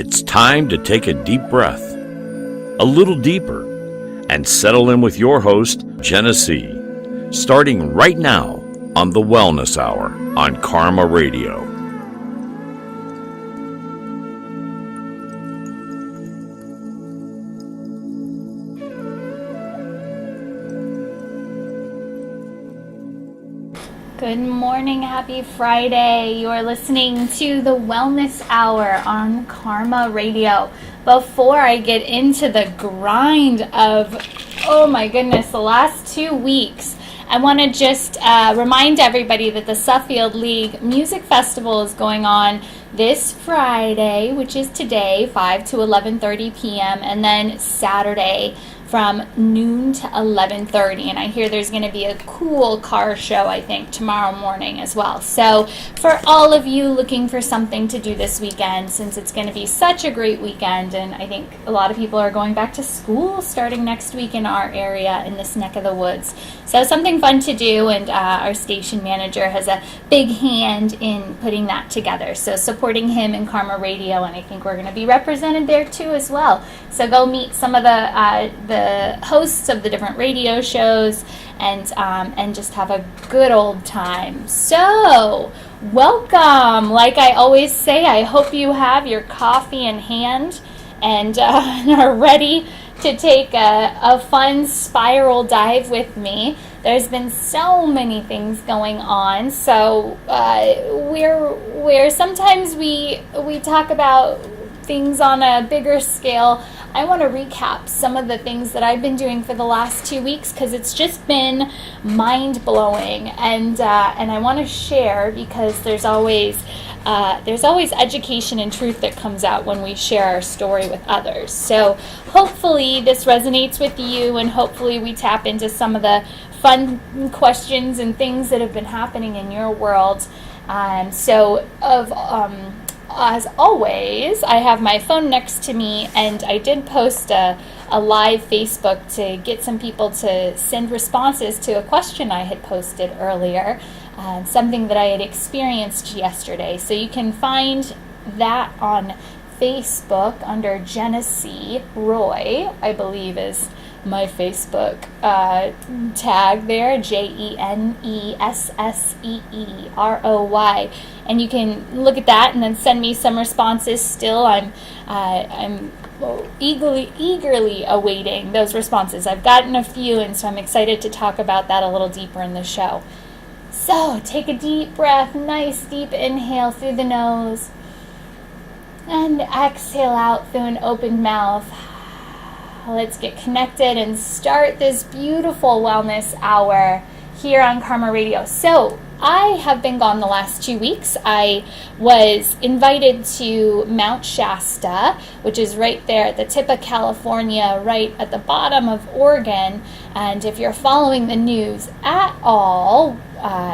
It's time to take a deep breath, a little deeper, and settle in with your host, Jenna C., starting right now on the Wellness Hour on KRMA Radio. Good morning, happy Friday. You are listening to the Wellness Hour on KRMA Radio. Before I get into the grind of, oh my goodness, the last 2 weeks, I want to just remind everybody that the Suffield League Music Festival is going on this Friday, which is today, 5 to 11:30 p.m., and then Saturday from noon to 11:30, and I hear there's going to be a cool car show, I think, tomorrow morning as well. So for all of you looking for something to do this weekend, since it's going to be such a great weekend, and I think a lot of people are going back to school starting next week in our area, in this neck of the woods. So something fun to do, and our station manager has a big hand in putting that together. So supporting him in KRMA Radio, and I think we're going to be represented there too as well. So go meet some of the hosts of the different radio shows and just have a good old time. So welcome. Like I always say, I hope you have your coffee in hand and are ready to take a fun spiral dive with me. There's been so many things going on, so where sometimes we talk about things on a bigger scale. I want to recap some of the things that I've been doing for the last 2 weeks, because it's just been mind-blowing, and I want to share, because there's always education and truth that comes out when we share our story with others. So hopefully this resonates with you, and hopefully we tap into some of the fun questions and things that have been happening in your world. As always, I have my phone next to me, and I did post a live Facebook to get some people to send responses to a question I had posted earlier, something that I had experienced yesterday. So you can find that on Facebook under Jenna C. Roy, I believe is my Facebook tag there, JENESSEEROY, and you can look at that and then send me some responses. Still, I'm eagerly awaiting those responses. I've gotten a few, and so I'm excited to talk about that a little deeper in the show. So take a deep breath, nice deep inhale through the nose, and exhale out through an opened mouth. Let's get connected and start this beautiful wellness hour here on KRMA Radio. So I have been gone the last 2 weeks. I was invited to Mount Shasta, which is right there at the tip of California, right at the bottom of Oregon. And if you're following the news at all,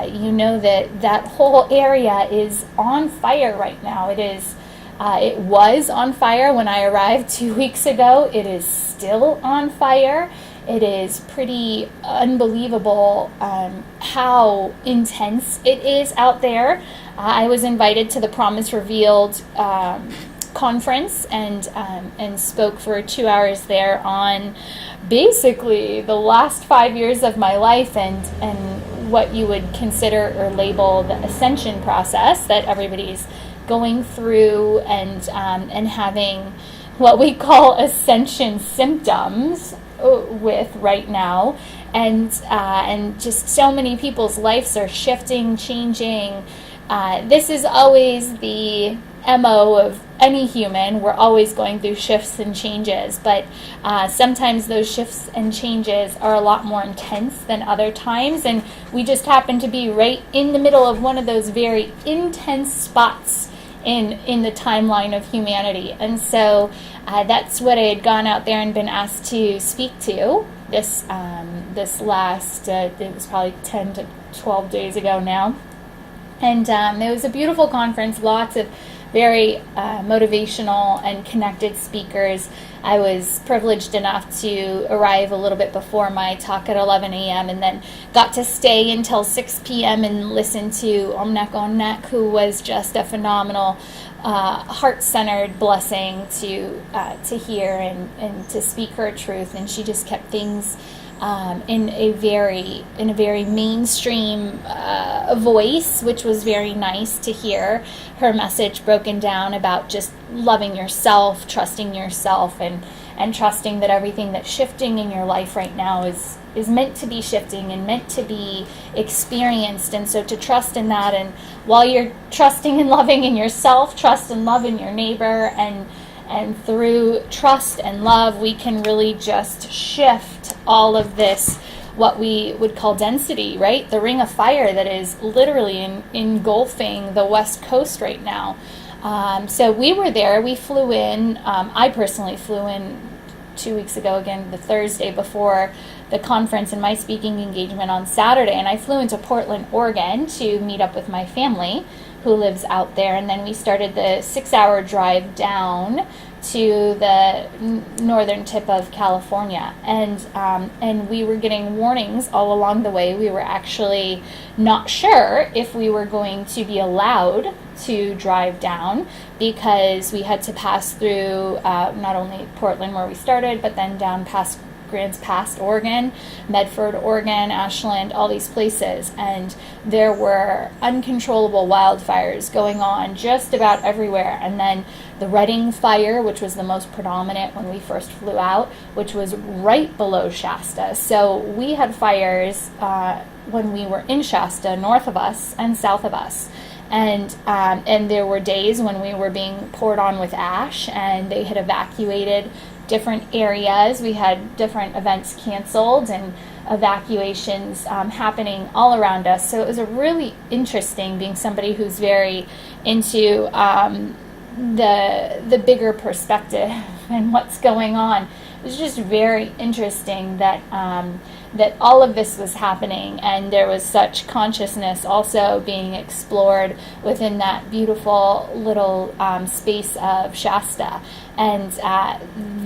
you know that whole area is on fire right now. It was on fire when I arrived 2 weeks ago. It is still on fire. It is pretty unbelievable how intense it is out there. I was invited to the Promise Revealed conference and spoke for 2 hours there on basically the last 5 years of my life and what you would consider or label the ascension process that everybody's going through, and having what we call ascension symptoms with right now, and just so many people's lives are shifting, changing. This is always the MO of any human. We're always going through shifts and changes, but sometimes those shifts and changes are a lot more intense than other times, and we just happen to be right in the middle of one of those very intense spots in the timeline of humanity. And so that's what I had gone out there and been asked to speak to this last, it was probably 10 to 12 days ago now. And it was a beautiful conference, lots of very motivational and connected speakers. I was privileged enough to arrive a little bit before my talk at 11 a.m. and then got to stay until 6 p.m. and listen to Omnek, who was just a phenomenal, heart-centered blessing to hear and to speak her truth. And she just kept things in a very mainstream voice, which was very nice to hear her message broken down about just loving yourself, trusting yourself, and trusting that everything that's shifting in your life right now is meant to be shifting and meant to be experienced. And so to trust in that, and while you're trusting and loving in yourself, trust and love in your neighbor, and through trust and love, we can really just shift all of this, what we would call density, right? The ring of fire that is literally engulfing the West Coast right now. So we were there. We flew in. I personally flew in 2 weeks ago, again, the Thursday before the conference and my speaking engagement on Saturday. And I flew into Portland, Oregon to meet up with my family who lives out there. And then we started the 6-hour drive down to the northern tip of California, and we were getting warnings all along the way. We were actually not sure if we were going to be allowed to drive down, because we had to pass through not only Portland where we started, but then down past Grants Pass, Oregon, Medford, Oregon, Ashland, all these places. And there were uncontrollable wildfires going on just about everywhere. And then the Redding fire, which was the most predominant when we first flew out, which was right below Shasta. So we had fires when we were in Shasta, north of us and south of us. And there were days when we were being poured on with ash, and they had evacuated different areas. We had different events canceled and evacuations happening all around us. So it was a really interesting, being somebody who's very into the bigger perspective and what's going on. It was just very interesting that that all of this was happening, and there was such consciousness also being explored within that beautiful little space of Shasta. And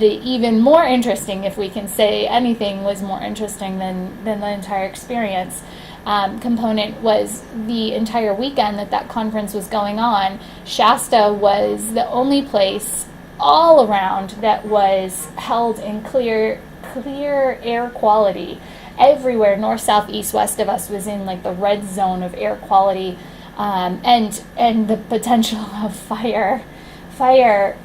the even more interesting, if we can say anything was more interesting than the entire experience, component was the entire weekend that conference was going on. Shasta was the only place all around that was held in clear air quality. Everywhere, north, south, east, west of us was in like the red zone of air quality, and the potential of fire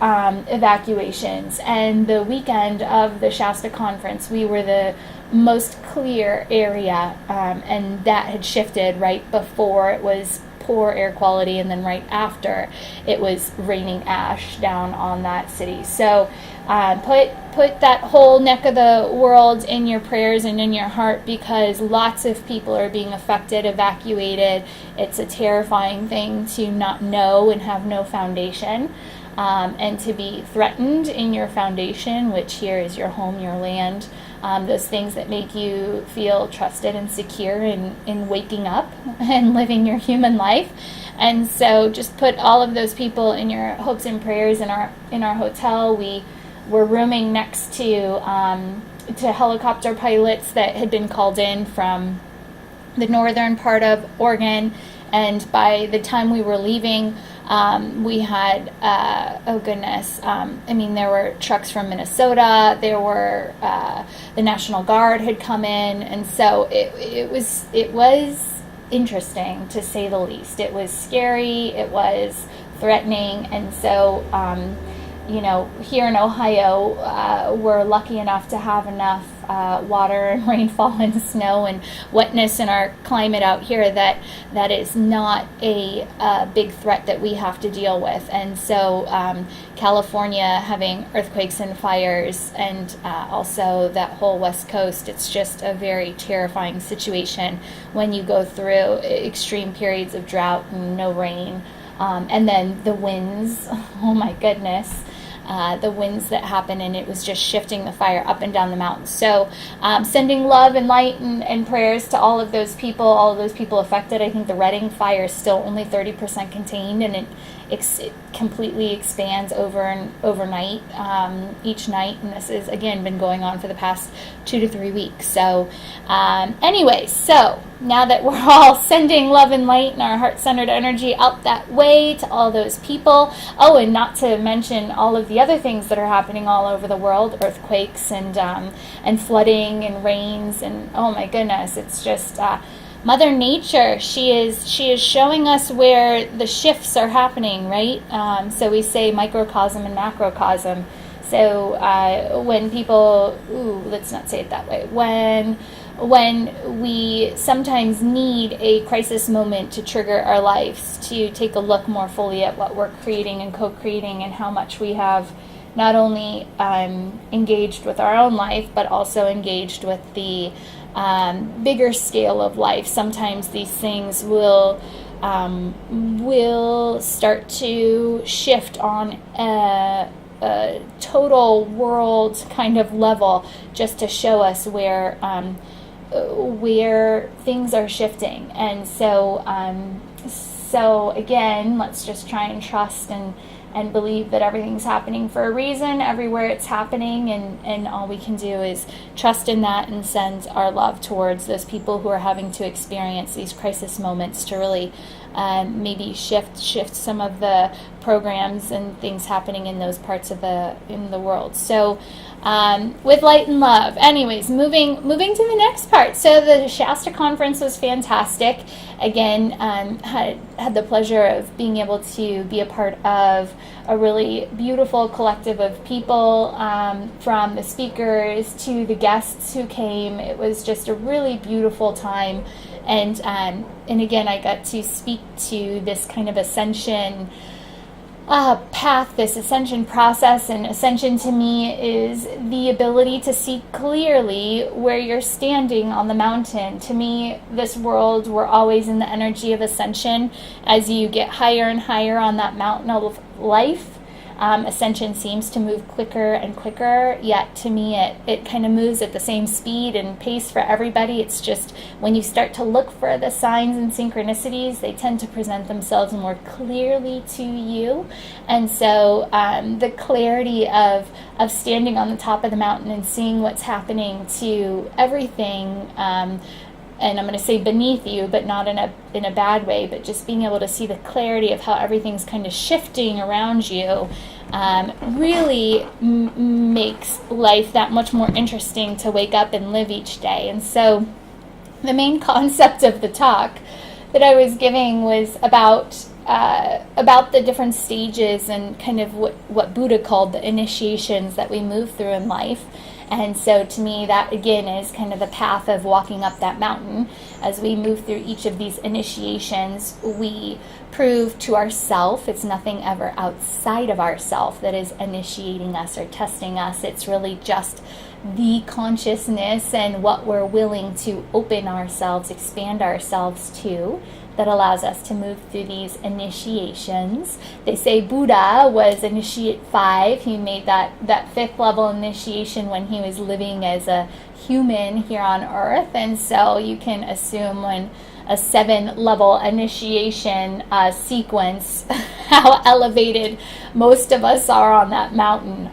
evacuations. And the weekend of the Shasta Conference, we were the most clear area, and that had shifted right before it was poor air quality, and then right after it was raining ash down on that city. So put that whole neck of the world in your prayers and in your heart, because lots of people are being affected, evacuated. It's a terrifying thing to not know and have no foundation, and to be threatened in your foundation, which here is your home, your land, those things that make you feel trusted and secure in waking up and living your human life. And so just put all of those people in your hopes and prayers. In our hotel, we were rooming next to helicopter pilots that had been called in from the northern part of Oregon. And by the time we were leaving, we had, there were trucks from Minnesota. There were, the National Guard had come in. And so it was interesting, to say the least. It was scary. It was threatening. And so, here in Ohio, we're lucky enough to have enough water and rainfall and snow and wetness in our climate out here that is not a big threat that we have to deal with. And so California having earthquakes and fires, and also that whole West Coast, it's just a very terrifying situation when you go through extreme periods of drought and no rain. And then the winds, oh my goodness. The winds that happen, and it was just shifting the fire up and down the mountains. So sending love and light and prayers to all of those people affected. I think the Redding fire is still only 30% contained, and it completely expands overnight, each night. And this has, again, been going on for the past 2 to 3 weeks. So anyway, so now that we're all sending love and light and our heart-centered energy out that way to all those people. Oh, and not to mention all of the other things that are happening all over the world, earthquakes and flooding and rains, and oh my goodness, it's just Mother Nature. She is showing us where the shifts are happening, right? So we say microcosm and macrocosm. So when people, let's not say it that way. When we sometimes need a crisis moment to trigger our lives, to take a look more fully at what we're creating and co-creating, and how much we have not only engaged with our own life, but also engaged with the bigger scale of life. Sometimes these things will start to shift on a total world kind of level, just to show us where things are shifting. And so again, let's just try and trust and believe that everything's happening for a reason everywhere it's happening, and all we can do is trust in that and send our love towards those people who are having to experience these crisis moments, to really maybe shift some of the programs and things happening in those parts of in the world. So with light and love. Anyways, moving to the next part. So the Shasta Conference was fantastic. Again, had the pleasure of being able to be a part of a really beautiful collective of people, from the speakers to the guests who came. It was just a really beautiful time. And again, I got to speak to this kind of ascension path, this ascension process. And ascension to me is the ability to see clearly where you're standing on the mountain. To me, this world, we're always in the energy of ascension. As you get higher and higher on that mountain of life, ascension seems to move quicker and quicker, yet to me it kind of moves at the same speed and pace for everybody. It's just when you start to look for the signs and synchronicities, they tend to present themselves more clearly to you. And so the clarity of standing on the top of the mountain and seeing what's happening to everything, and I'm going to say beneath you, but not in a bad way, but just being able to see the clarity of how everything's kind of shifting around you, really makes life that much more interesting to wake up and live each day. And so the main concept of the talk that I was giving was about the different stages and kind of what Buddha called the initiations that we move through in life. And so to me, that again is kind of the path of walking up that mountain. As we move through each of these initiations, we prove to ourself it's nothing ever outside of ourself that is initiating us or testing us. It's really just the consciousness and what we're willing to open ourselves, expand ourselves to, that allows us to move through these initiations. They say Buddha was initiate 5. He made that 5th level initiation when he was living as a human here on earth. And so you can assume when a 7-level initiation sequence, how elevated most of us are on that mountain.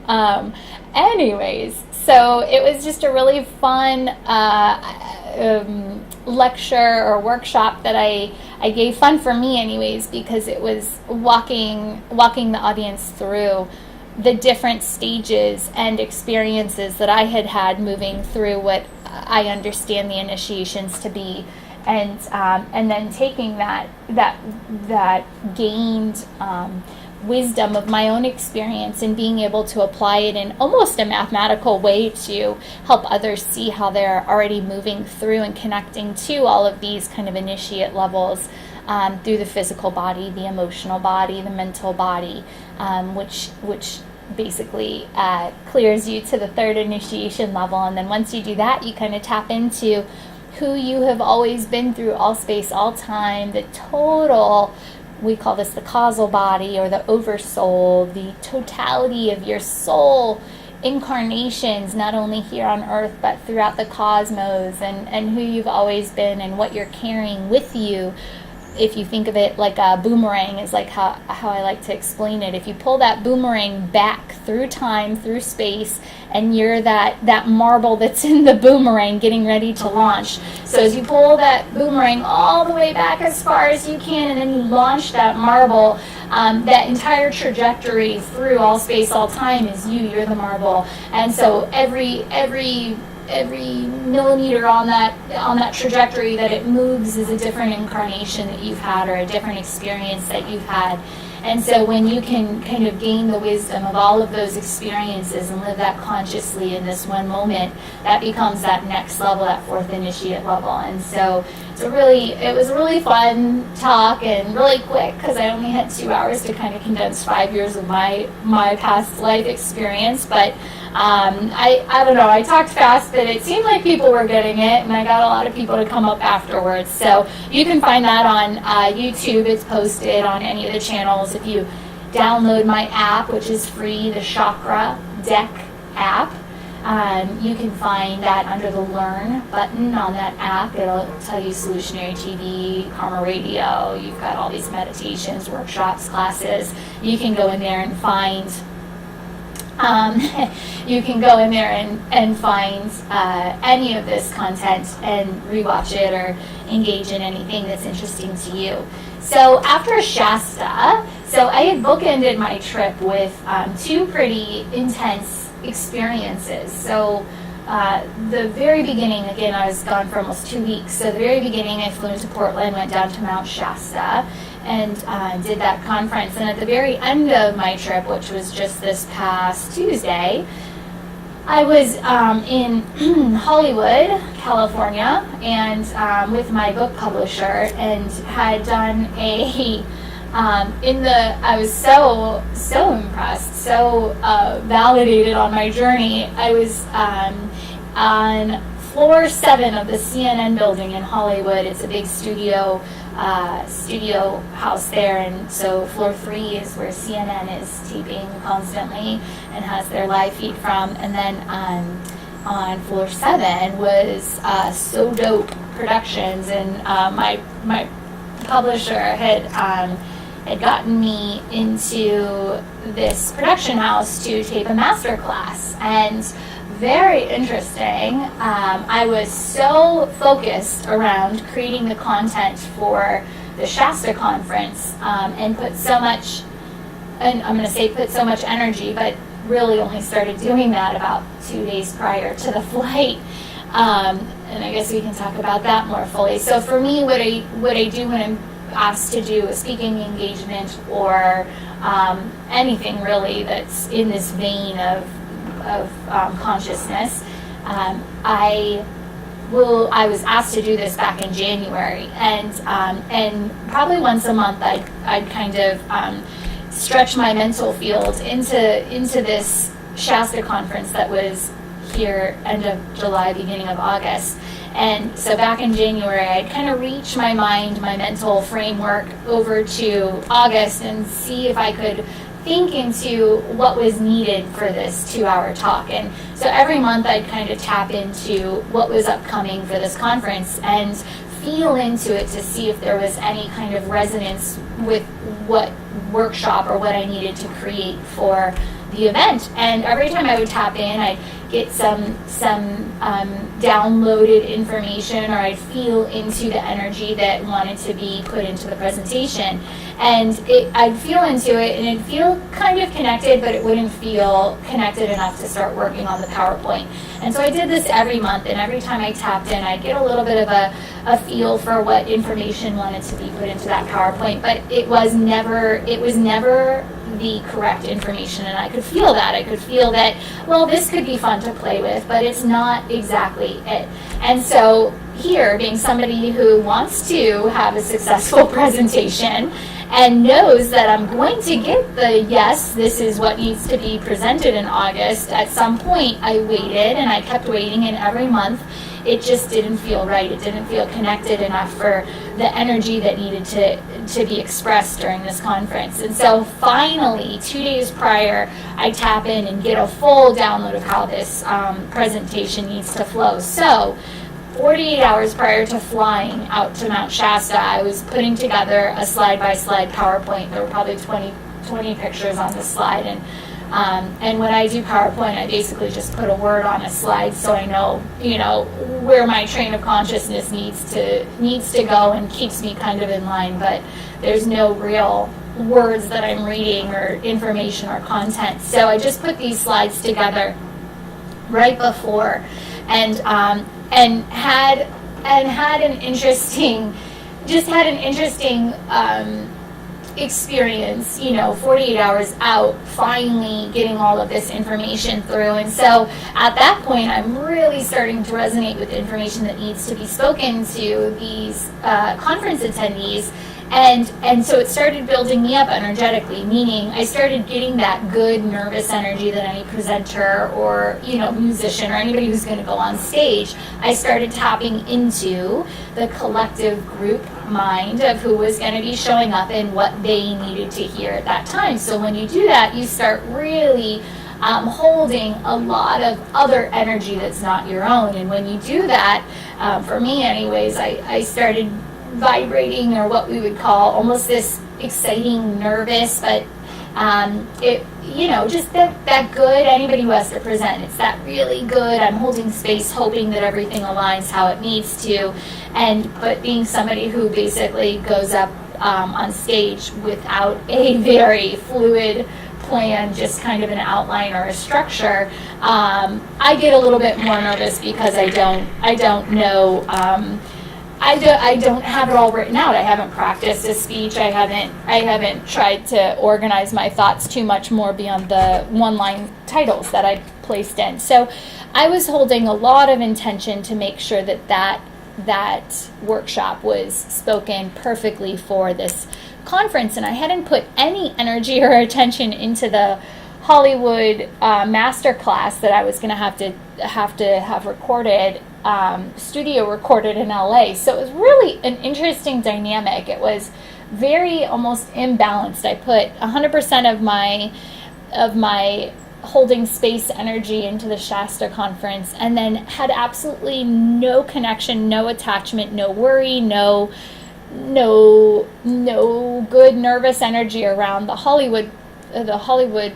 Anyways, so it was just a really fun lecture or workshop that I gave, fun for me anyways, because it was walking the audience through the different stages and experiences that I had moving through what I understand the initiations to be, and then taking that gained wisdom of my own experience and being able to apply it in almost a mathematical way to help others see how they're already moving through and connecting to all of these kind of initiate levels, through the physical body, the emotional body, the mental body, which basically clears you to the 3rd initiation level. And then once you do that, you kind of tap into who you have always been through all space, all time, the total, we call this the causal body or the oversoul, the totality of your soul incarnations, not only here on earth, but throughout the cosmos, and who you've always been and what you're carrying with you if you think of it like a boomerang is like how I like to explain it. If you pull that boomerang back through time, through space, and you're that marble that's in the boomerang getting ready to launch. So as you pull that boomerang all the way back as far as you can, and then you launch that marble, that entire trajectory through all space, all time is you're the marble. And so every millimeter on that trajectory that it moves is a different incarnation that you've had, or a different experience that you've had. And so when you can kind of gain the wisdom of all of those experiences and live that consciously in this one moment, that becomes that next level, that fourth initiate level. And so it was a really fun talk, and really quick, because I only had 2 hours to kind of condense 5 years of my past life experience. But I don't know, I talked fast, but it seemed like people were getting it, and I got a lot of people to come up afterwards. So you can find that on YouTube. It's posted on any of the channels. If you download my app, which is free, the Chakra Deck app, you can find that under the Learn button on that app. It'll tell you Solutionary TV, Karma Radio. You've got all these meditations, workshops, classes. You can go in there and find any of this content and rewatch it or engage in anything that's interesting to you. So after Shasta, I had bookended my trip with 2 pretty intense experiences. So the very beginning, again, I was gone for almost 2 weeks. So the very beginning, I flew into Portland, went down to Mount Shasta, and did that conference. And at the very end of my trip, which was just this past Tuesday, I was in Hollywood, California, and with my book publisher, and had done I was so impressed, so validated on my journey. I was on floor 7 of the CNN building in Hollywood. It's a big studio house there, and so floor 3 is where CNN is taping constantly and has their live feed from. And then on floor 7 was So Dope Productions, and my publisher had gotten me into this production house to tape a master class. And very interesting. I was so focused around creating the content for the Shasta Conference, and put so much energy, but really only started doing that about 2 days prior to the flight. And I guess we can talk about that more fully. So for me, what I do when I'm asked to do a speaking engagement, or anything really that's in this vein of consciousness, I was asked to do this back in January, and probably once a month I'd kind of stretch my mental field into this Shasta conference that was here end of July, beginning of August. And so back in January, I'd kind of reach my mental framework over to August and see if I could think into what was needed for this 2-hour talk. And so every month I'd kind of tap into what was upcoming for this conference and feel into it to see if there was any kind of resonance with what workshop or what I needed to create for the event. And every time I would tap in, I'd get some downloaded information, or I'd feel into the energy that wanted to be put into the presentation. And I'd feel into it, and it'd feel kind of connected, but it wouldn't feel connected enough to start working on the PowerPoint. And so I did this every month, and every time I tapped in, I'd get a little bit of a feel for what information wanted to be put into that PowerPoint, but it was never the correct information. And I could feel that, well, this could be fun to play with, but it's not exactly it. And so here, being somebody who wants to have a successful presentation and knows that I'm going to get the yes, this is what needs to be presented in August, at some point I waited, and I kept waiting, and every month it just didn't feel right. It didn't feel connected enough for the energy that needed to be expressed during this conference. And so finally, 2 days prior, I tap in and get a full download of how this presentation needs to flow. So 48 hours prior to flying out to Mount Shasta, I was putting together a slide-by-slide PowerPoint. There were probably 20 pictures on the slide, and when I do PowerPoint, I basically just put a word on a slide so I know, where my train of consciousness needs to go and keeps me kind of in line, but there's no real words that I'm reading or information or content. So I just put these slides together right before, and had an interesting experience, 48 hours out, finally getting all of this information through. And so at that point, I'm really starting to resonate with the information that needs to be spoken to these conference attendees. And so it started building me up energetically, meaning I started getting that good nervous energy that any presenter or, musician or anybody who's going to go on stage, I started tapping into the collective group mind of who was going to be showing up and what they needed to hear at that time. So when you do that, you start really holding a lot of other energy that's not your own. And when you do that, for me anyways, I started vibrating, or what we would call almost this exciting, nervous, but just that good, anybody who has to present, it's that really good, I'm holding space, hoping that everything aligns how it needs to, but being somebody who basically goes up on stage without a very fluid plan, just kind of an outline or a structure, I get a little bit more nervous because I don't know, I don't have it all written out. I haven't practiced a speech. I haven't tried to organize my thoughts too much more beyond the one-line titles that I placed in. So I was holding a lot of intention to make sure that workshop was spoken perfectly for this conference, and I hadn't put any energy or attention into the Hollywood master class that I was going to have recorded, studio recorded in LA. So it was really an interesting dynamic. It was very almost imbalanced. I put 100% of my holding space energy into the Shasta Conference, and then had absolutely no connection, no attachment, no worry, no good nervous energy around the Hollywood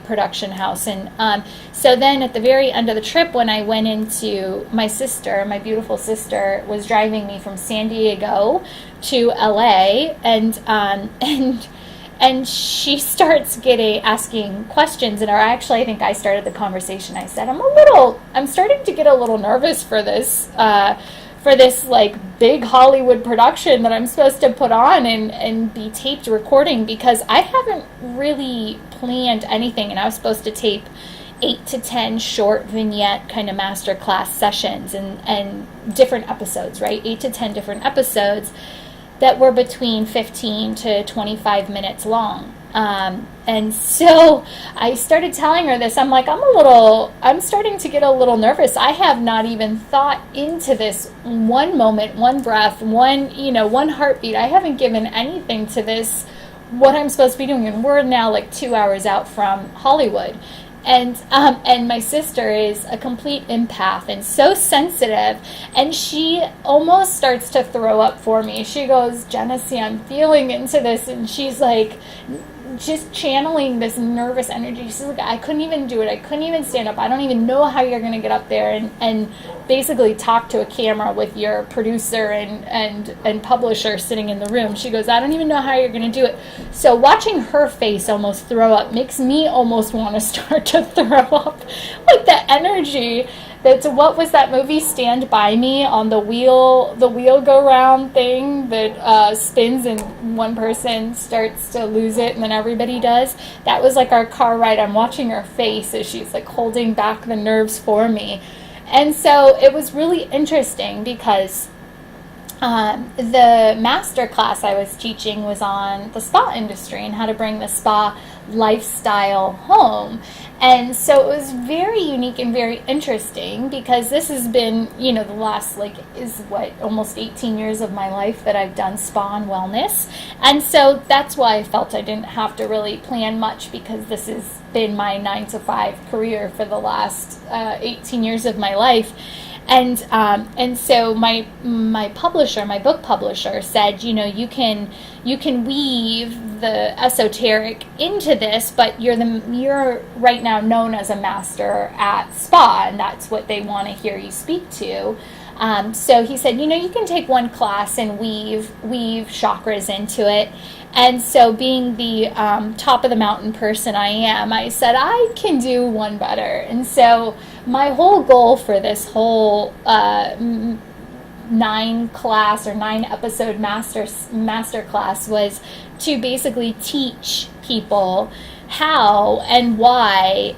production house. And so then at the very end of the trip, when I went into my beautiful sister was driving me from San Diego to LA, and she starts asking questions, and I think I started the conversation. I said, I'm starting to get a little nervous for this like big Hollywood production that I'm supposed to put on and be taped recording, because I haven't really planned anything, and I was supposed to tape 8 to 10 short vignette kind of masterclass sessions and different episodes, right? 8 to 10 different episodes that were between 15 to 25 minutes long. And so I started telling her this. I'm like, I'm starting to get a little nervous. I have not even thought into this one moment, one breath, one heartbeat. I haven't given anything to this, what I'm supposed to be doing. And we're now like 2 hours out from Hollywood. And my sister is a complete empath and so sensitive, and she almost starts to throw up for me. She goes, Genesee, I'm feeling into this, and she's like, just channeling this nervous energy. She's like, I couldn't even do it. I couldn't even stand up. I don't even know how you're going to get up there and basically talk to a camera with your producer and publisher sitting in the room. She goes, I don't even know how you're going to do it. So watching her face almost throw up makes me almost want to start to throw up. Like the energy. What was that movie, Stand By Me, on the wheel go round thing that spins and one person starts to lose it and then everybody does? That was like our car ride. I'm watching her face as she's like holding back the nerves for me. And so it was really interesting because the master class I was teaching was on the spa industry and how to bring the spa lifestyle home. And so it was very unique and very interesting because this has been, the last almost 18 years of my life that I've done spa and wellness. And so that's why I felt I didn't have to really plan much, because this has been my 9 to 5 career for the last 18 years of my life. And so my book publisher said, you can weave the esoteric into this, but you're right now known as a master at spa, and that's what they want to hear you speak to. So he said, you can take one class and weave chakras into it. And so being the top of the mountain person I am, I said, I can do one better. And so my whole goal for this whole 9-episode master class was to basically teach people how and why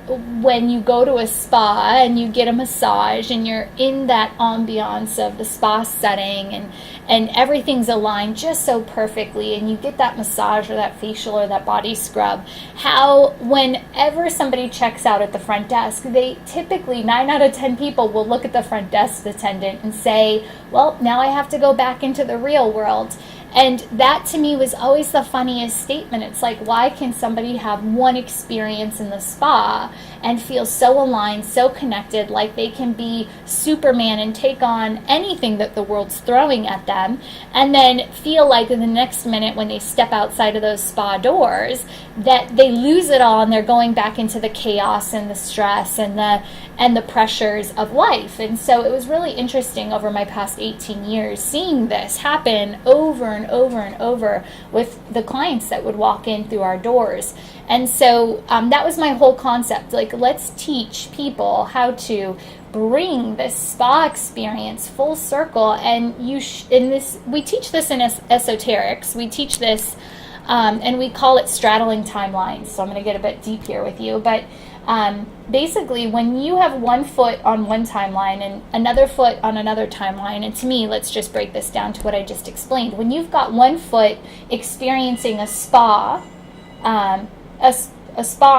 when you go to a spa and you get a massage and you're in that ambiance of the spa setting and everything's aligned just so perfectly, and you get that massage or that facial or that body scrub, how whenever somebody checks out at the front desk, they typically, 9 out of 10 people will look at the front desk attendant and say, well, now I have to go back into the real world. And that to me was always the funniest statement. It's like, why can somebody have one experience in the spa and feel so aligned, so connected, like they can be Superman and take on anything that the world's throwing at them, and then feel like in the next minute when they step outside of those spa doors that they lose it all and they're going back into the chaos and the stress and the pressures of life. And so it was really interesting over my past 18 years seeing this happen over and over and over with the clients that would walk in through our doors. And so that was my whole concept. Like, let's teach people how to bring this spa experience full circle. And we teach this in esoterics. We teach this, and we call it straddling timelines. So I'm going to get a bit deep here with you, but basically, when you have one foot on one timeline and another foot on another timeline, and to me, let's just break this down to what I just explained. When you've got one foot experiencing a spa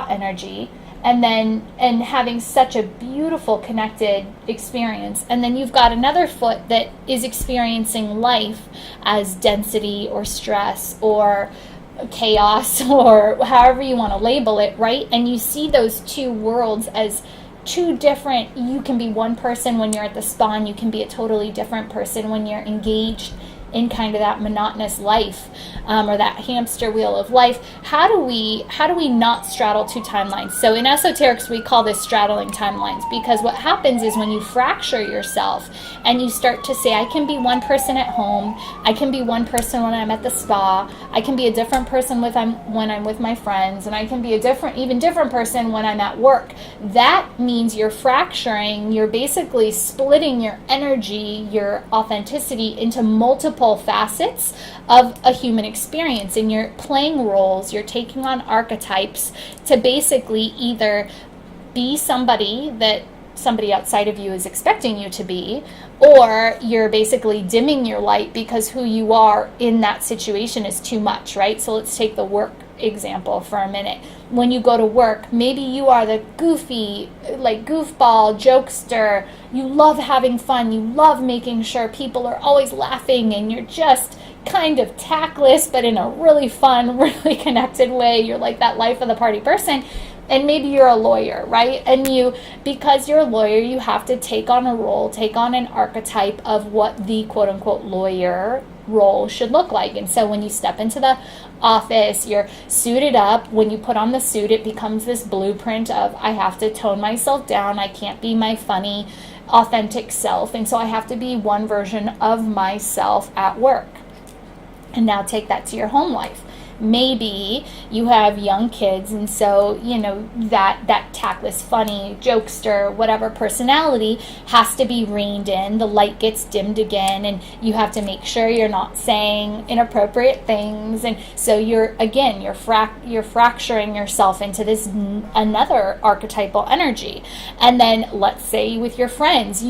energy, and having such a beautiful connected experience, and then you've got another foot that is experiencing life as density or stress or chaos or however you want to label it, right? And you see those two worlds as two different. You can be one person when you're at the spa, and you can be a totally different person when you're engaged in kind of that monotonous life, or that hamster wheel of life. How do we not straddle two timelines? So in esoterics, we call this straddling timelines, because what happens is when you fracture yourself and you start to say, I can be one person at home, I can be one person when I'm at the spa, I can be a different person when I'm with my friends, and I can be a even different person when I'm at work. That means you're fracturing, you're basically splitting your energy, your authenticity into multiple facets of a human experience, and you're playing roles, you're taking on archetypes to basically either be somebody that somebody outside of you is expecting you to be, or you're basically dimming your light because who you are in that situation is too much, right? So let's take the work example for a minute. When you go to work, maybe you are the goofy, like goofball, jokester. You love having fun. You love making sure people are always laughing, and you're just kind of tactless, but in a really fun, really connected way. You're like that life of the party person. And maybe you're a lawyer, right? And because you're a lawyer, you have to take on a role, take on an archetype of what the quote unquote lawyer role should look like. And so when you step into the office, you're suited up. When you put on the suit, it becomes this blueprint of, I have to tone myself down. I can't be my funny, authentic self. And so I have to be one version of myself at work. And now take that to your home life. Maybe you have young kids, and so that tactless, funny, jokester, whatever personality has to be reined in. The light gets dimmed again, and you have to make sure you're not saying inappropriate things. And so you're fracturing yourself into this another archetypal energy. And then let's say with your friends,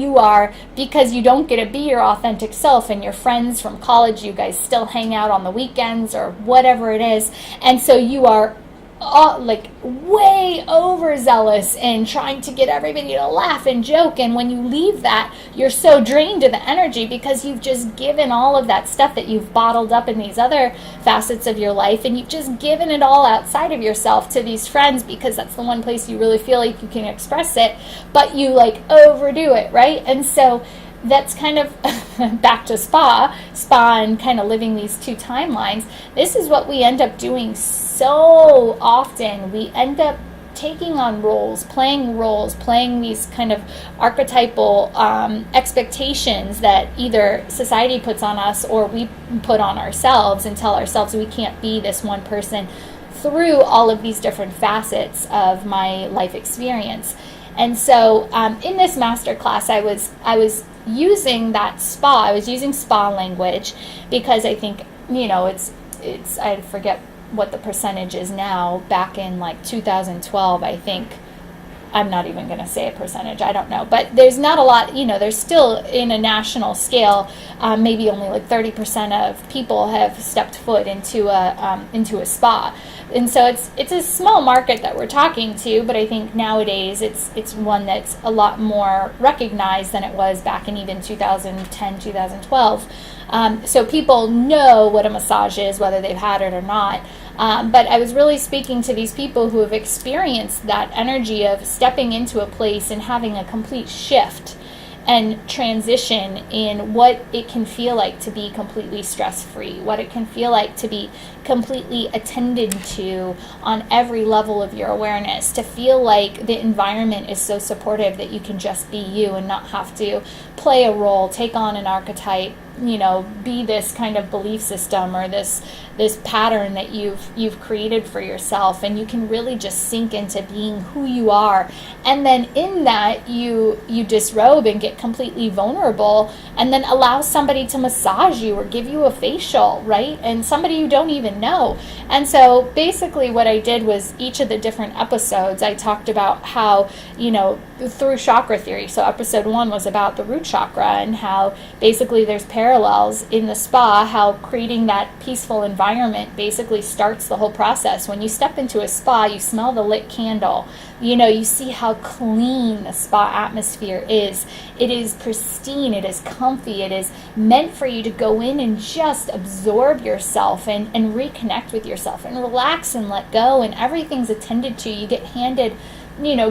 because you don't get to be your authentic self, and your friends from college, you guys still hang out on the weekends or whatever it is, and so you are like way overzealous in trying to get everybody to laugh and joke, and when you leave that, you're so drained of the energy because you've just given all of that stuff that you've bottled up in these other facets of your life, and you've just given it all outside of yourself to these friends because that's the one place you really feel like you can express it, but you like overdo it, right? And so that's kind of back to spa and kind of living these two timelines. This is what we end up doing so often. We end up taking on roles, playing these kind of archetypal expectations that either society puts on us or we put on ourselves and tell ourselves we can't be this one person through all of these different facets of my life experience. And so in this masterclass, I was using that spa. I was using spa language because I think, it's I forget what the percentage is now. Back in like 2012, I think, I'm not even going to say a percentage, I don't know, but there's not a lot, there's still in a national scale, maybe only like 30% of people have stepped foot into a spa. And so it's a small market that we're talking to, but I think nowadays it's one that's a lot more recognized than it was back in even 2010, 2012. So people know what a massage is, whether they've had it or not. But I was really speaking to these people who have experienced that energy of stepping into a place and having a complete shift and transition in what it can feel like to be completely stress-free, what it can feel like to be completely attended to on every level of your awareness, to feel like the environment is so supportive that you can just be you and not have to play a role, take on an archetype, be this kind of belief system or this pattern that you've created for yourself, and you can really just sink into being who you are. And then in that you disrobe and get completely vulnerable, and then allow somebody to massage you or give you a facial, right? And somebody you don't even know. And so basically what I did was each of the different episodes I talked about how, through chakra theory. So episode 1 was about the root chakra and how basically there's parallels in the spa, how creating that peaceful environment basically starts the whole process. When you step into a spa, you smell the lit candle. You see how clean the spa atmosphere is. It is pristine, it is comfy, it is meant for you to go in and just absorb yourself and reconnect with yourself and relax and let go, and everything's attended to. You get handed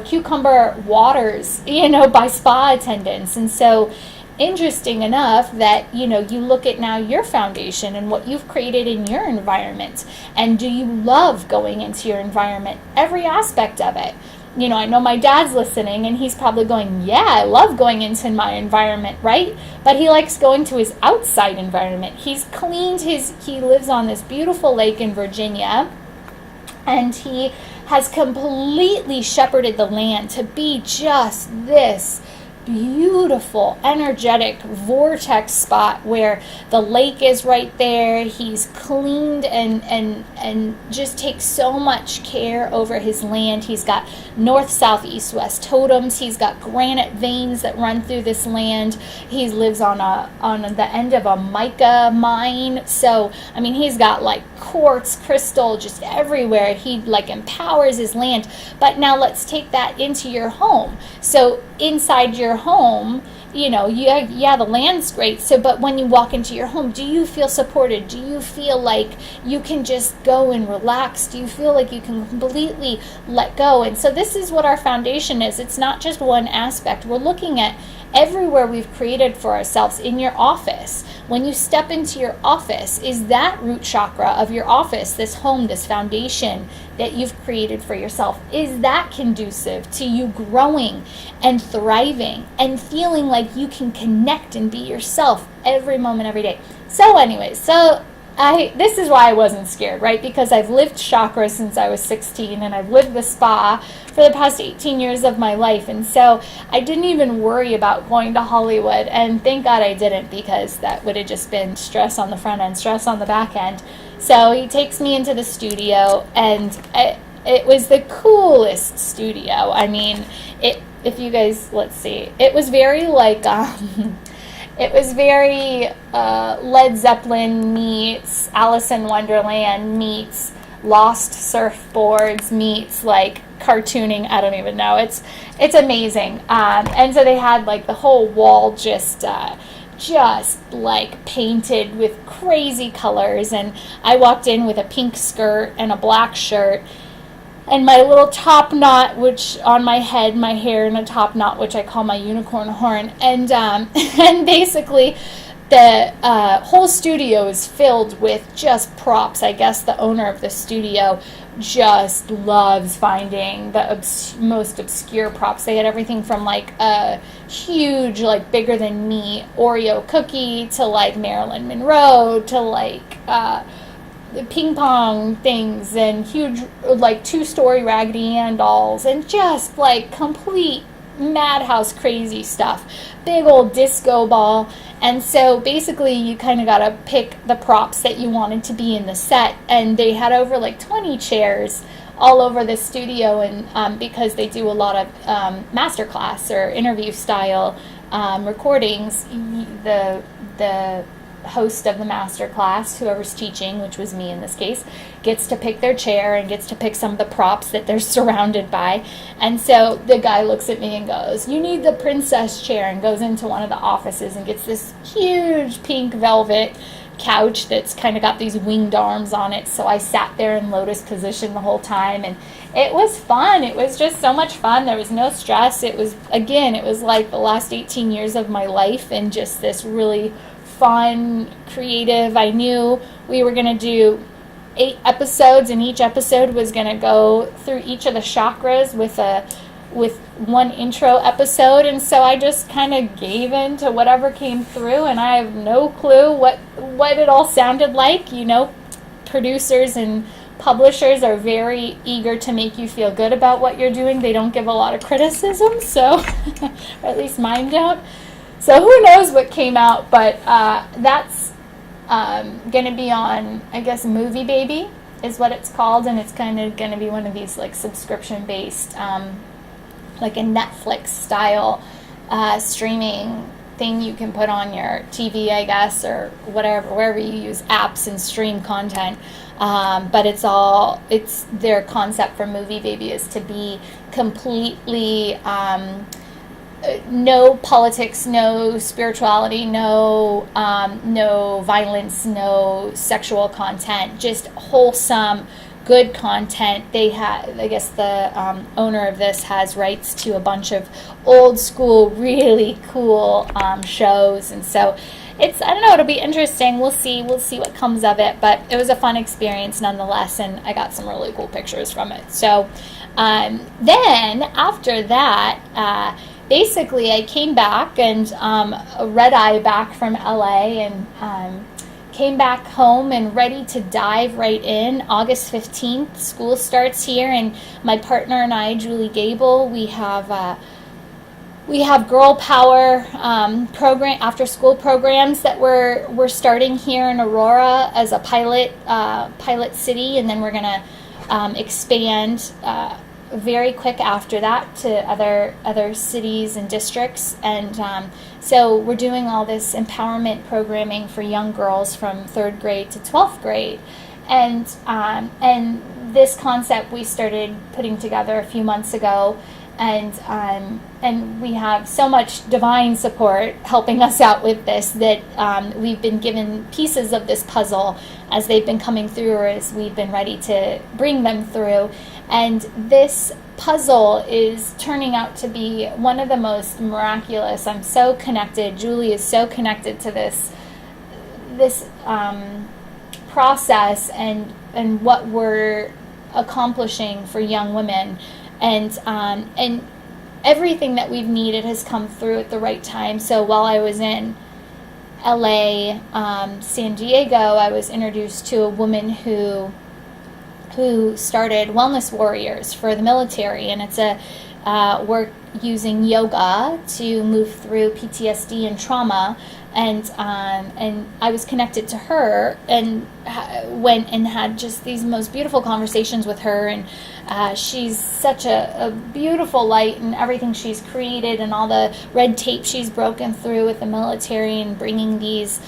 cucumber waters, by spa attendants. And so interesting enough that, you look at now your foundation and what you've created in your environment. And do you love going into your environment? Every aspect of it. I know my dad's listening and he's probably going, yeah, I love going into my environment, right? But he likes going to his outside environment. He lives on this beautiful lake in Virginia, and he has completely shepherded the land to be just this beautiful, energetic vortex spot where the lake is right there. He's cleaned and just takes so much care over his land. He's got north, south, east, west totems. He's got granite veins that run through this land. He lives on the end of a mica mine. So, he's got like quartz, crystal just everywhere. He like empowers his land. But now let's take that into your home. So inside your home, the land's great. So, but when you walk into your home, do you feel supported? Do you feel like you can just go and relax? Do you feel like you can completely let go? And so this is what our foundation is. It's not just one aspect. We're looking at everywhere we've created for ourselves. In your office, when you step into your office, is that root chakra of your office, this home, this foundation that you've created for yourself, is that conducive to you growing and thriving and feeling like you can connect and be yourself every moment, every day? So anyways, this is why I wasn't scared, right? Because I've lived chakras since I was 16, and I've lived the spa for the past 18 years of my life. And so I didn't even worry about going to Hollywood. And thank God I didn't, because that would have just been stress on the front end, stress on the back end. So he takes me into the studio, and it was the coolest studio. If you guys, let's see, it was very like... It was very Led Zeppelin meets Alice in Wonderland meets Lost surfboards meets like cartooning. I don't even know. It's amazing. And so they had like the whole wall just like painted with crazy colors. And I walked in with a pink skirt and a black shirt and my little top knot, which on my head, my hair in a top knot, which I call my unicorn horn. And and basically the whole studio is filled with just props. I guess the owner of the studio just loves finding the most obscure props. They had everything from like a huge, like bigger than me Oreo cookie to like Marilyn Monroe to like ping pong things and huge like 2-story Raggedy Ann dolls and just like complete madhouse crazy stuff. Big old disco ball. And so basically you kind of got to pick the props that you wanted to be in the set, and they had over like 20 chairs all over the studio. And because they do a lot of masterclass or interview style recordings, the host of the master class, whoever's teaching, which was me in this case, gets to pick their chair and gets to pick some of the props that they're surrounded by. And so the guy looks at me and goes, "You need the princess chair," and goes into one of the offices and gets this huge pink velvet couch that's kind of got these winged arms on it. So I sat there in lotus position the whole time, and it was fun. It was just so much fun. There was no stress. It was like the last 18 years of my life, and just this really fun, creative. I knew we were going to do 8 episodes, and each episode was going to go through each of the chakras with one intro episode. And so I just kind of gave in to whatever came through, and I have no clue what it all sounded like. You know, producers and publishers are very eager to make you feel good about what you're doing. They don't give a lot of criticism, so or at least mine don't. So who knows what came out, but that's going to be on, I guess, Movie Baby is what it's called, and it's kind of going to be one of these like subscription-based, like a Netflix-style streaming thing you can put on your TV, I guess, or whatever, wherever you use apps and stream content. But it's their concept for Movie Baby is to be completely no politics, no spirituality, no violence, no sexual content, just wholesome, good content. They have, I guess the owner of this has rights to a bunch of old school, really cool shows, and so I don't know, it'll be interesting. We'll see what comes of it, but it was a fun experience nonetheless, and I got some really cool pictures from it. So then after that, basically, I came back and a red-eye back from LA, and came back home and ready to dive right in. August 15th, school starts here, and my partner and I, Julie Gable, we have Girl Power program, after-school programs that we're starting here in Aurora as a pilot city, and then we're going to expand very quick after that to other cities and districts. And so we're doing all this empowerment programming for young girls from 3rd grade to 12th grade. And this concept we started putting together a few months ago, and we have so much divine support helping us out with this that we've been given pieces of this puzzle as they've been coming through, or as we've been ready to bring them through. And this puzzle is turning out to be one of the most miraculous. I'm so connected. Julie is so connected to this process and what we're accomplishing for young women. And everything that we've needed has come through at the right time. So while I was in LA, San Diego, I was introduced to a woman who started Wellness Warriors for the military, and it's a work using yoga to move through PTSD and trauma. And I was connected to her and went and had just these most beautiful conversations with her. And she's such a beautiful light in everything she's created, and all the red tape she's broken through with the military, and bringing these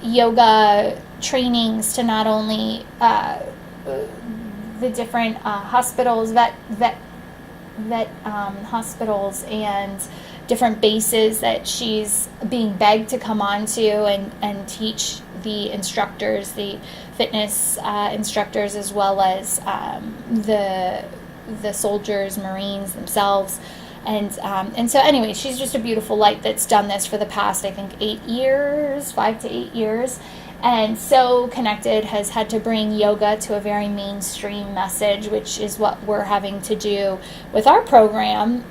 yoga trainings to not only the different hospitals, hospitals and different bases that she's being begged to come on to and teach the instructors, the fitness instructors, as well as the soldiers, Marines themselves. And so anyway, she's just a beautiful light that's done this for the past, I think, 5 to 8 years. And so connected, has had to bring yoga to a very mainstream message, which is what we're having to do with our program,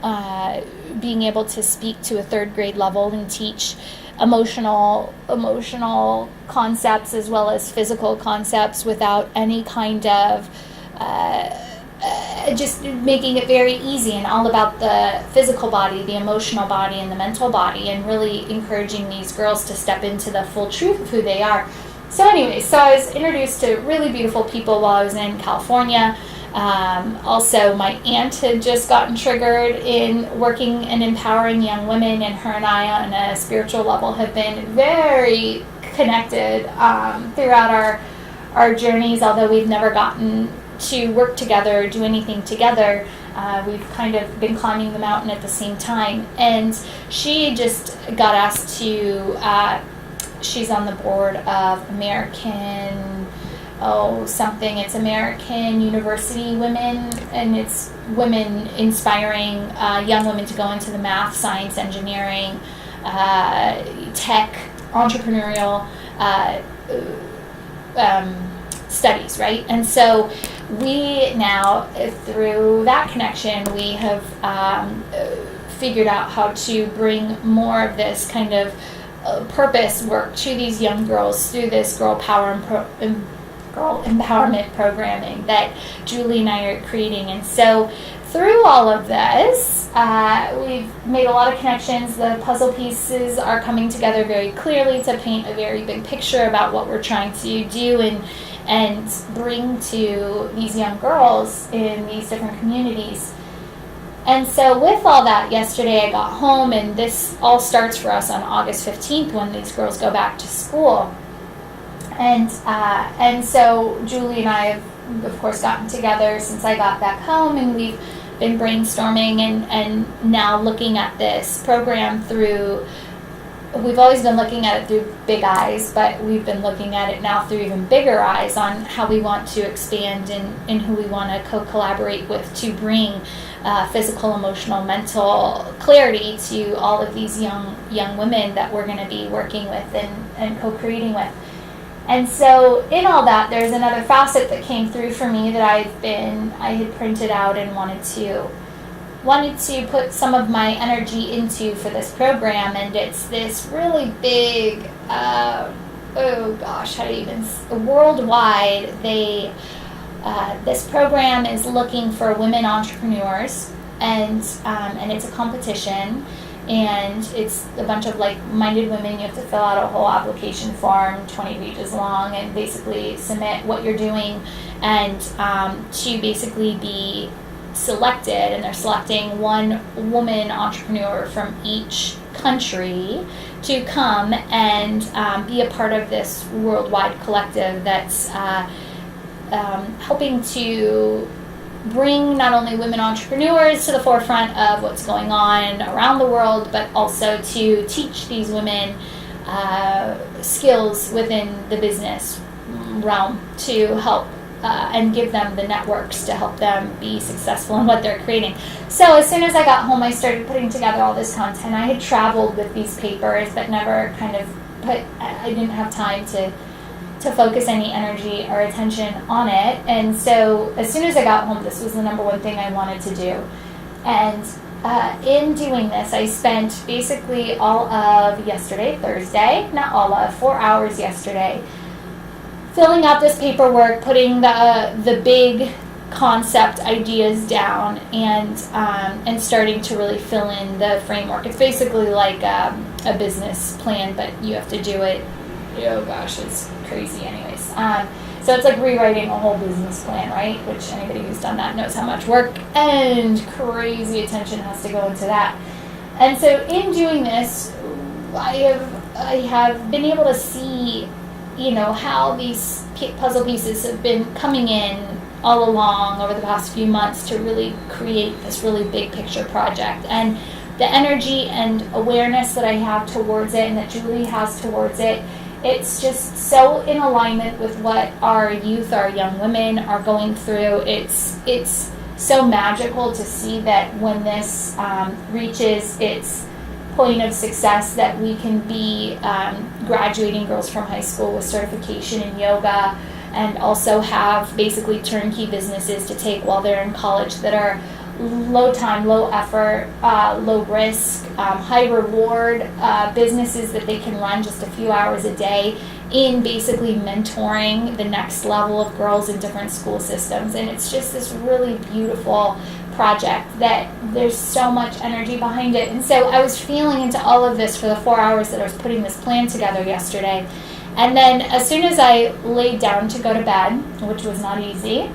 being able to speak to a 3rd grade level and teach emotional concepts as well as physical concepts without any kind of just making it very easy and all about the physical body, the emotional body, and the mental body, and really encouraging these girls to step into the full truth of who they are. So anyway, so I was introduced to really beautiful people while I was in California. Also, my aunt had just gotten triggered in working and empowering young women, and her and I on a spiritual level have been very connected throughout our journeys, although we've never gotten to work together or do anything together. We've kind of been climbing the mountain at the same time. And she just got asked to, she's on the board of it's American University Women, and it's women inspiring young women to go into the math, science, engineering, tech, entrepreneurial studies, right? And so we now, through that connection, we have figured out how to bring more of this kind of purpose work to these young girls through this girl empowerment programming that Julie and I are creating. And so through all of this, we've made a lot of connections. The puzzle pieces are coming together very clearly to paint a very big picture about what we're trying to do and bring to these young girls in these different communities. And so with all that, yesterday I got home, and this all starts for us on August 15th when these girls go back to school. And so Julie and I have, of course, gotten together since I got back home, and we've been brainstorming and now looking at this program through, we've always been looking at it through big eyes, but we've been looking at it now through even bigger eyes on how we want to expand and who we want to co-collaborate with to bring physical, emotional, mental clarity to all of these young women that we're going to be working with and co-creating with. And so in all that, there's another facet that came through for me that I had printed out and wanted to put some of my energy into for this program. And it's this really big, worldwide, this program is looking for women entrepreneurs, and it's a competition. And it's a bunch of like-minded women. You have to fill out a whole application form, 20 pages long, and basically submit what you're doing, and to basically be selected. And they're selecting one woman entrepreneur from each country to come and be a part of this worldwide collective that's helping to bring not only women entrepreneurs to the forefront of what's going on around the world, but also to teach these women skills within the business realm to help and give them the networks to help them be successful in what they're creating. So as soon as I got home, I started putting together all this content. I had traveled with these papers, but never I didn't have time to focus any energy or attention on it. And so as soon as I got home, this was the number one thing I wanted to do. And in doing this, I spent basically all of yesterday, Thursday, 4 hours yesterday, filling out this paperwork, putting the big concept ideas down, and starting to really fill in the framework. It's basically like a business plan, but you have to do it. Oh gosh, it's crazy anyways. So it's like rewriting a whole business plan, right? Which anybody who's done that knows how much work and crazy attention has to go into that. And so in doing this, I have been able to see, how these puzzle pieces have been coming in all along over the past few months to really create this really big picture project. And the energy and awareness that I have towards it and that Julie has towards it, it's just so in alignment with what our youth, our young women are going through. It's so magical to see that when this reaches its point of success, that we can be graduating girls from high school with certification in yoga, and also have basically turnkey businesses to take while they're in college that are low time, low effort, low risk, high reward businesses that they can run just a few hours a day in basically mentoring the next level of girls in different school systems. And it's just this really beautiful project that there's so much energy behind it. And so I was feeling into all of this for the 4 hours that I was putting this plan together yesterday. And then as soon as I laid down to go to bed, which was not easy,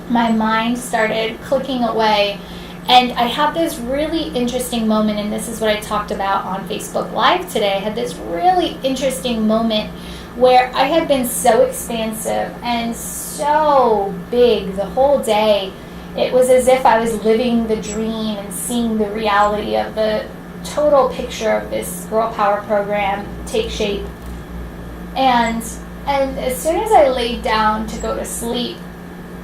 my mind started clicking away. And I had this really interesting moment, and this is what I talked about on Facebook Live today. I had this really interesting moment where I had been so expansive and so big the whole day. It was as if I was living the dream and seeing the reality of the total picture of this Girl Power program take shape. And as soon as I laid down to go to sleep,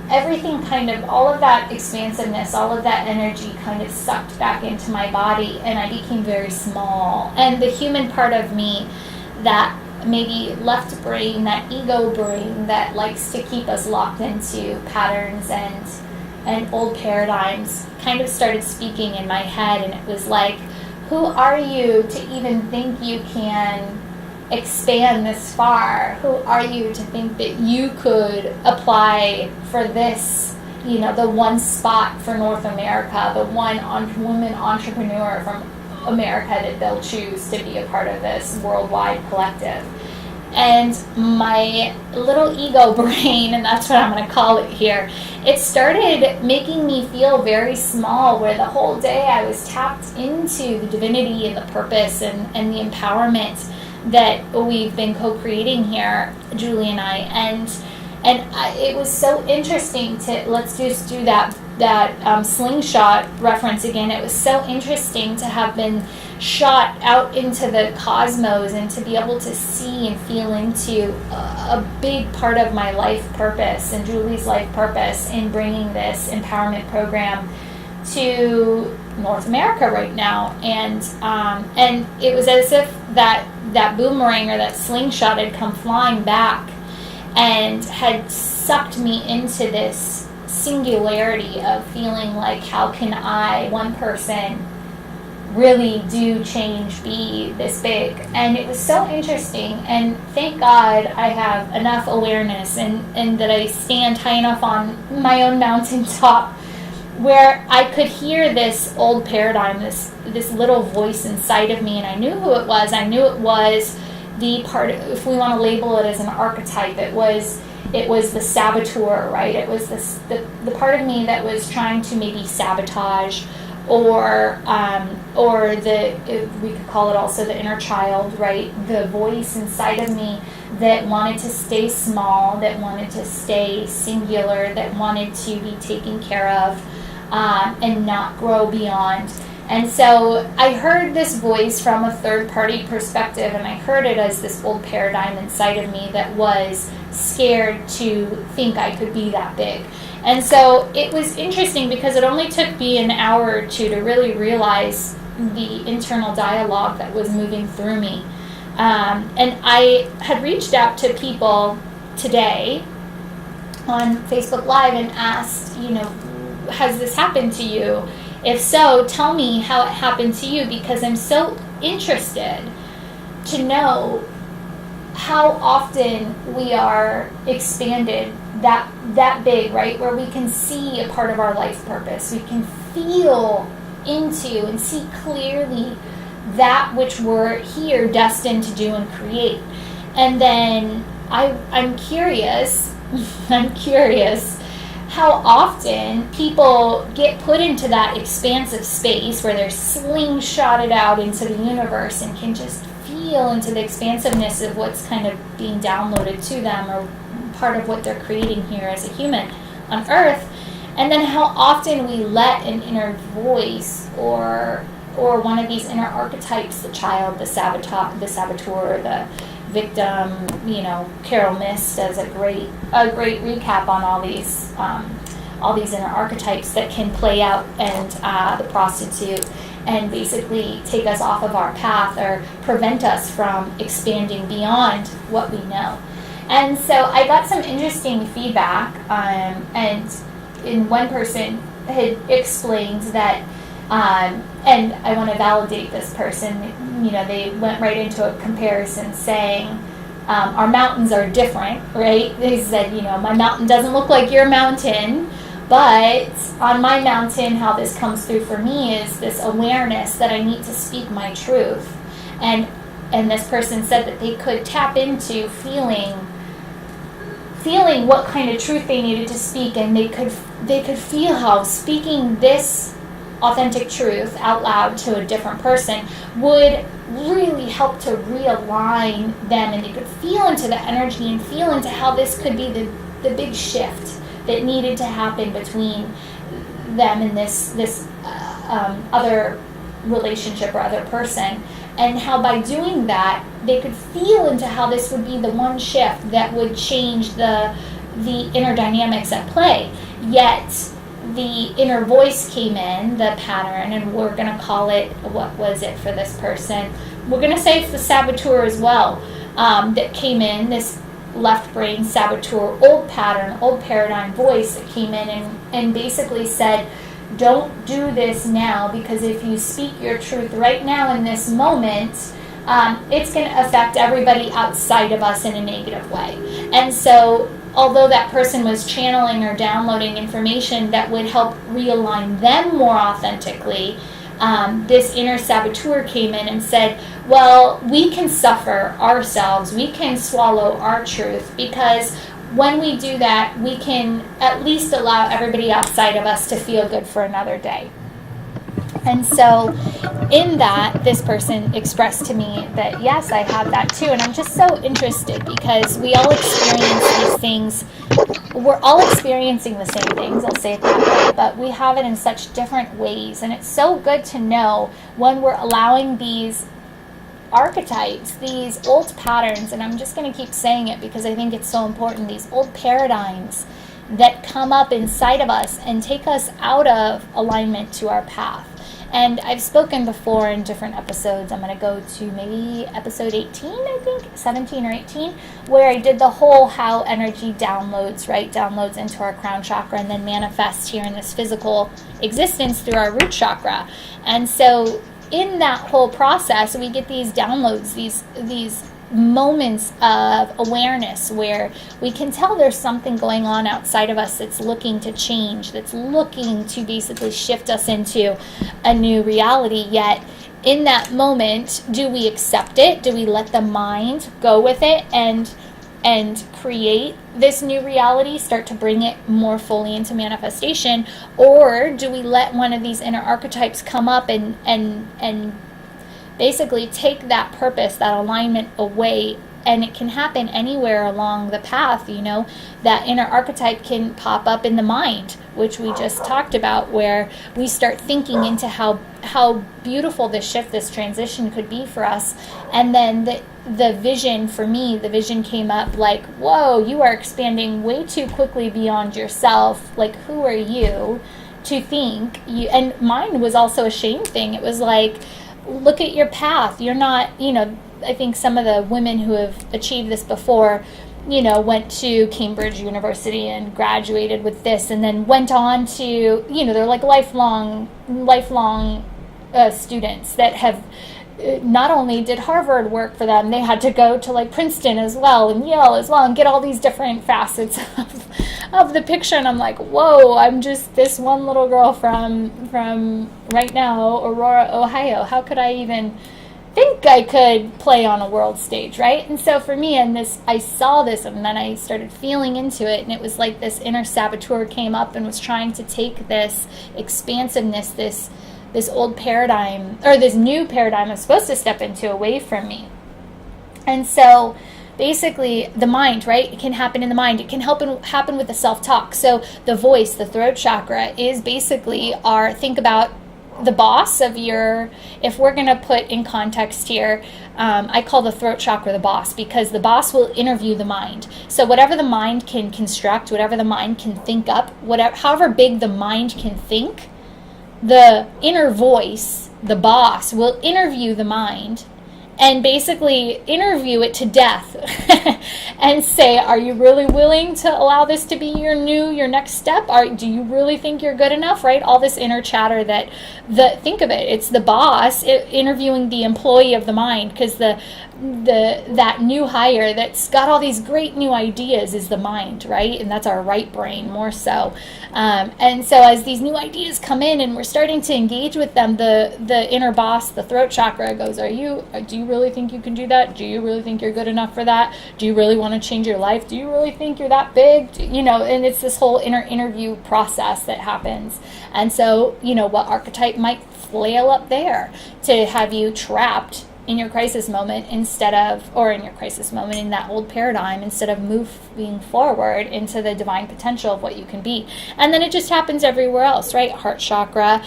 everything kind of, all of that expansiveness, all of that energy kind of sucked back into my body, and I became very small. And the human part of me, that maybe left brain, that ego brain that likes to keep us locked into patterns and old paradigms, kind of started speaking in my head. And it was like, who are you to even think you can expand this far? Who are you to think that you could apply for this, the one spot for North America, the one woman entrepreneur from America that they'll choose to be a part of this worldwide collective? And my little ego brain, and that's what I'm going to call it here, it started making me feel very small, where the whole day I was tapped into the divinity and the purpose and the empowerment that we've been co-creating here, Julie and I, and it was so interesting to, let's just do that slingshot reference again. It was so interesting to have been shot out into the cosmos and to be able to see and feel into a big part of my life purpose and Julie's life purpose in bringing this empowerment program to North America right now. And it was as if that boomerang or that slingshot had come flying back and had sucked me into this singularity of feeling like, how can I, one person, really do change, be this big? And it was so interesting, and thank God I have enough awareness and that I stand high enough on my own mountaintop where I could hear this old paradigm, this little voice inside of me, and I knew who it was. I knew it was the part, if we want to label it as an archetype, it was the saboteur, right? It was the part of me that was trying to maybe sabotage, or we could call it also the inner child, right? The voice inside of me that wanted to stay small, that wanted to stay singular, that wanted to be taken care of, and not grow beyond. And so I heard this voice from a third-party perspective, and I heard it as this old paradigm inside of me that was scared to think I could be that big. And so it was interesting because it only took me an hour or two to really realize the internal dialogue that was moving through me. And I had reached out to people today on Facebook Live and asked, has this happened to you? If so, tell me how it happened to you, because I'm so interested to know how often we are expanded that big, right? Where we can see a part of our life purpose. We can feel into and see clearly that which we're here destined to do and create. And then I'm curious how often people get put into that expansive space where they're slingshotted out into the universe and can just feel into the expansiveness of what's kind of being downloaded to them, or part of what they're creating here as a human. on Earth, and then how often we let an inner voice or one of these inner archetypes, the child, the saboteur, the victim. Carol Miss does a great recap on all these inner archetypes that can play out, and the prostitute, and basically take us off of our path or prevent us from expanding beyond what we know. And so I got some interesting feedback, and one person had explained that, and I want to validate this person, they went right into a comparison saying, our mountains are different, right? They said, my mountain doesn't look like your mountain, but on my mountain, how this comes through for me is this awareness that I need to speak my truth. And this person said that they could tap into feeling what kind of truth they needed to speak, and they could feel how speaking this authentic truth out loud to a different person would really help to realign them, and they could feel into the energy and feel into how this could be the big shift that needed to happen between them and this other relationship or other person, and how by doing that they could feel into how this would be the one shift that would change the inner dynamics at play. Yet the inner voice came in, the pattern, and we're going to call it, what was it for this person? We're going to say it's the saboteur as well, that came in, this left brain saboteur, old pattern, old paradigm voice that came in and basically said, don't do this now, because if you speak your truth right now in this moment, it's going to affect everybody outside of us in a negative way. And so although that person was channeling or downloading information that would help realign them more authentically, this inner saboteur came in and said, well, we can suffer ourselves, we can swallow our truth, because when we do that, we can at least allow everybody outside of us to feel good for another day. And so in that, this person expressed to me that, yes, I have that too. And I'm just so interested, because we all experience these things. We're all experiencing the same things, I'll say it that way, but we have it in such different ways. And it's so good to know when we're allowing these archetypes, these old patterns, and I'm just going to keep saying it because I think it's so important, these old paradigms that come up inside of us and take us out of alignment to our path. And I've spoken before in different episodes. I'm going to go to maybe episode 18, I think, 17 or 18, where I did the whole how energy downloads, right? Downloads into our crown chakra and then manifests here in this physical existence through our root chakra. And so in that whole process, we get these downloads, these moments of awareness where we can tell there's something going on outside of us that's looking to change, that's looking to basically shift us into a new reality. Yet in that moment, do we accept it? Do we let the mind go with it and create this new reality, start to bring it more fully into manifestation? Or do we let one of these inner archetypes come up and basically take that purpose, that alignment away? And it can happen anywhere along the path, that inner archetype can pop up in the mind, which we just talked about, where we start thinking into how beautiful this shift, this transition could be for us. And then the vision, for me, the vision came up like, whoa, you are expanding way too quickly beyond yourself. Like, who are you to think you? And mine was also a shame thing. It was like, look at your path. You're not, I think some of the women who have achieved this before, went to Cambridge University and graduated with this, and then went on to, they're like lifelong students that have not only did Harvard work for them, they had to go to like Princeton as well and Yale as well and get all these different facets of the picture. And I'm like, whoa, I'm just this one little girl from right now, Aurora, Ohio. How could I even think I could play on a world stage, right? And so for me, I saw this, and then I started feeling into it, and it was like this inner saboteur came up and was trying to take this expansiveness, this old paradigm, or this new paradigm I'm supposed to step into, away from me. And so basically the mind, right? It can happen in the mind. It can happen with the self-talk. So the voice, the throat chakra, is basically think about the boss of if we're going to put in context here, I call the throat chakra the boss, because the boss will interview the mind. So whatever the mind can construct, whatever the mind can think up, however big the mind can think, the inner voice, the boss, will interview the mind and basically interview it to death and say, are you really willing to allow this to be your next step? Do you really think you're good enough, right? All this inner chatter think of it, it's the boss interviewing the employee of the mind, because that new hire that's got all these great new ideas is the mind, right? And that's our right brain more so. And so as these new ideas come in and we're starting to engage with them, the inner boss, the throat chakra, goes, do you really think you can do that? Do you really think you're good enough for that? Do you really want to change your life? Do you really think you're that big? And it's this whole inner interview process that happens. And so, what archetype might flail up there to have you trapped in your crisis moment in that old paradigm, instead of moving forward into the divine potential of what you can be. And then it just happens everywhere else, right? Heart chakra,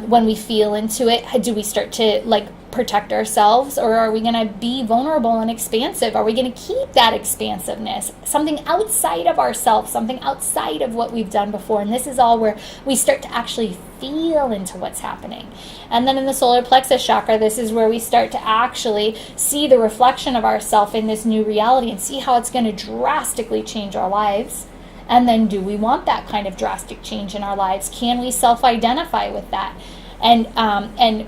when we feel into it, do we start to protect ourselves, or are we going to be vulnerable and expansive? Are we going to keep that expansiveness, something outside of ourselves, something outside of what we've done before? And this is all where we start to actually feel into what's happening. And then in the solar plexus chakra, this is where we start to actually see the reflection of ourselves in this new reality and see how it's going to drastically change our lives. And then, do we want that kind of drastic change in our lives? Can we self-identify with that? And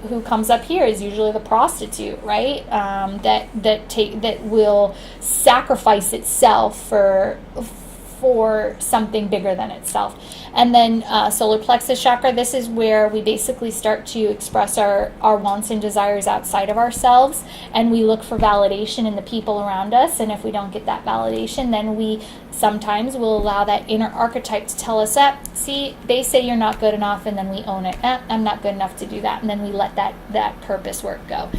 who comes up here is usually the prostitute, right? That will sacrifice itself for something bigger than itself. And then solar plexus chakra, this is where we basically start to express our wants and desires outside of ourselves, and we look for validation in the people around us. And if we don't get that validation, then we sometimes will allow that inner archetype to tell us that, see, they say you're not good enough, and then we own it. I'm not good enough to do that, and then we let that purpose work go.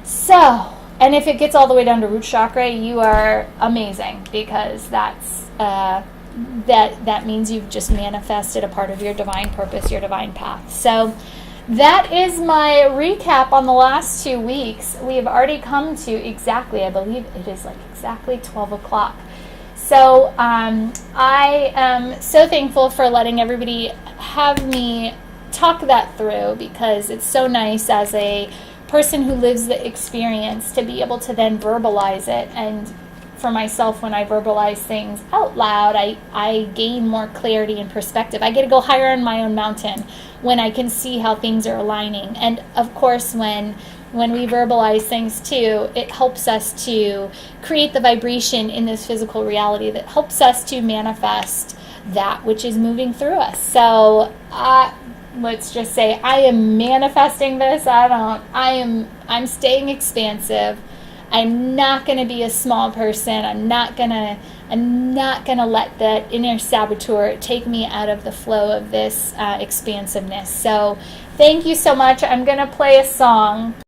So, and if it gets all the way down to root chakra, you are amazing, because that's that means you've just manifested a part of your divine purpose, your divine path. So that is my recap on the last 2 weeks. We have already come to exactly, I believe it is exactly 12 o'clock. So I am so thankful for letting everybody have me talk that through, because it's so nice as a person who lives the experience to be able to then verbalize it. And for myself, when I verbalize things out loud, I gain more clarity and perspective. I get to go higher on my own mountain when I can see how things are aligning. And of course, when we verbalize things too, it helps us to create the vibration in this physical reality that helps us to manifest that which is moving through us. So let's just say I am manifesting this. I'm staying expansive. I'm not going to be a small person. I'm not going to let that inner saboteur take me out of the flow of this expansiveness. So thank you so much. I'm going to play a song.